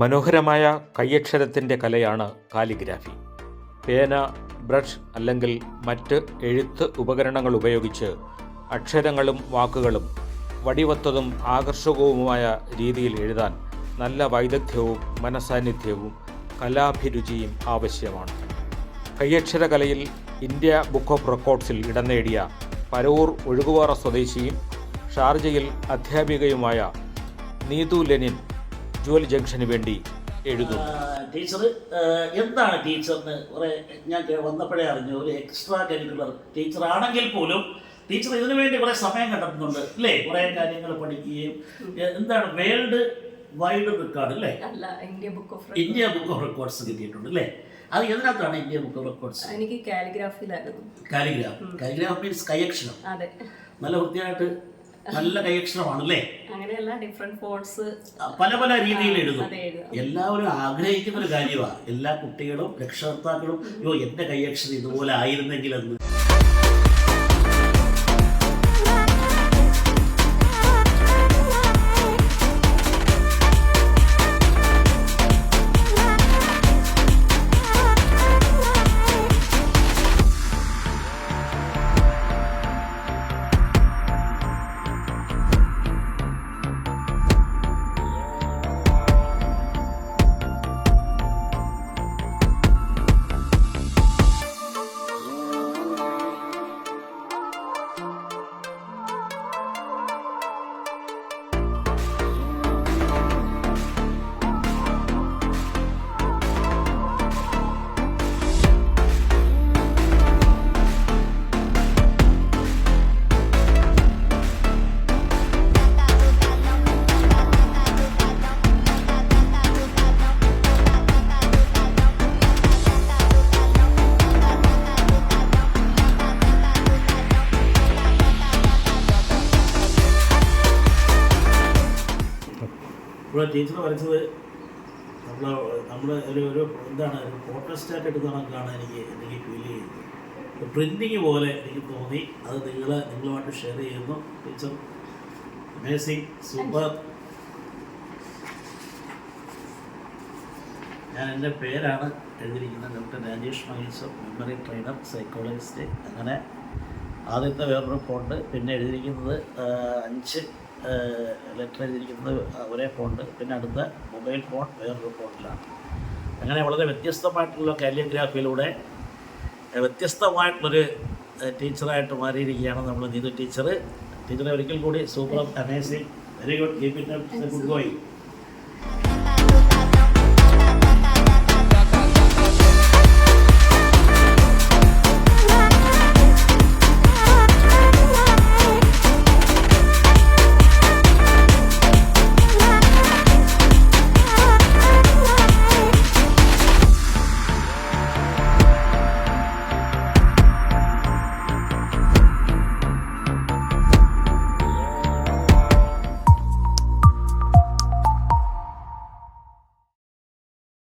മനോഹരമായ കൈയക്ഷരത്തിൻ്റെ കലയാണ് കാലിഗ്രാഫി. പേന, ബ്രഷ് അല്ലെങ്കിൽ മറ്റ് എഴുത്ത് ഉപകരണങ്ങൾ ഉപയോഗിച്ച് അക്ഷരങ്ങളും വാക്കുകളും വടിവത്തതും ആകർഷകവുമായ രീതിയിൽ എഴുതാൻ നല്ല വൈദഗ്ധ്യവും മനസാന്നിധ്യവും കലാഭിരുചിയും ആവശ്യമാണ്. കൈയക്ഷര കലയിൽ ഇന്ത്യ ബുക്ക് ഓഫ് റെക്കോർഡ്സിൽ ഇടം നേടിയ പരവൂർ ഒഴുകുപാറ സ്വദേശിയും ഷാർജയിൽ അധ്യാപികയുമായ നീതു ലെനിൻ ജുവൽ ജംഗ്ഷന് വേണ്ടി എഴുതുന്നു. ടീച്ചർ എന്താണ് ടീച്ചറിന് കുറേ ഞാൻ വന്നപ്പോഴേ അറിഞ്ഞു, ഒരു എക്സ്ട്രാ കരിക്കുലർ ടീച്ചർ ആണെങ്കിൽ പോലും ടീച്ചർ ഇതിനു വേണ്ടി കുറേ സമയം കണ്ടെത്തുന്നുണ്ട് അല്ലേ? കുറേ കാര്യങ്ങൾ പഠിക്കുകയും എന്താണ് വേൾഡ് വൈഡ് റെക്കോർഡ് അല്ലേ? ഇന്ത്യ ബുക്ക് ഓഫ് റെക്കോർഡ്സ് കിട്ടിയിട്ടുണ്ട് അല്ലേ? അത് എതിനകത്താണ് ഇന്ത്യ ബുക്ക് ഓഫ് റെക്കോർഡ്സ്? എനിക്ക് കാലിഗ്രാഫിയിലായിരുന്നു. Calligraph means കൈയക്ഷരം. അതെ, നല്ല വൃത്തിയായിട്ട് നല്ല കൈയക്ഷരമാണല്ലേ? അങ്ങനെയല്ല, ഡിഫറെന്റ് ഫോൺസ് പല പല രീതിയിൽ എഴുതും. എല്ലാവരും ആഗ്രഹിക്കുന്ന ഒരു കാര്യമാണ്, എല്ലാ കുട്ടികളും രക്ഷകർത്താക്കളും എന്റെ കൈയക്ഷരം ഇതുപോലെ ആയിരുന്നെങ്കിലെന്ന്. ഇപ്പോൾ ടീച്ചർ വരച്ചത് നമ്മൾ ഒരു എന്താണ് ഒരു ഫോട്ടോസ്റ്റാറ്റ് എടുത്ത കണക്കാണ് എനിക്ക് ഫീൽ ചെയ്യുന്നത്. പ്രിൻറ്റിങ് പോലെ എനിക്ക് തോന്നി. അത് നിങ്ങളുമായിട്ട് ഷെയർ ചെയ്യുന്നു. Teacher amazing, super. ഞാൻ എൻ്റെ പേരാണ് എഴുതിയിരിക്കുന്നത്, doctor Rajesh Maheshwar, memory trainer, psychologist. അങ്ങനെ ആദ്യത്തെ വേറൊരു ഫോണ്ട്, പിന്നെ എഴുതിയിരിക്കുന്നത് 5 ലെറ്റർ എഴുതിയിരിക്കുന്നത് ഒരേ ഫോണ്ട്, പിന്നെ അടുത്ത മൊബൈൽ ഫോൺ വേറൊരു ഫോണിലാണ്. അങ്ങനെ വളരെ വ്യത്യസ്തമായിട്ടുള്ള കാലിയോഗ്രാഫിയിലൂടെ വ്യത്യസ്തമായിട്ടുള്ളൊരു ടീച്ചറായിട്ട് മാറിയിരിക്കുകയാണ് നമ്മൾ നീതു ടീച്ചർ. ടീച്ചറെ ഒരിക്കൽ കൂടി super, amazing, very good, keep it up, good going.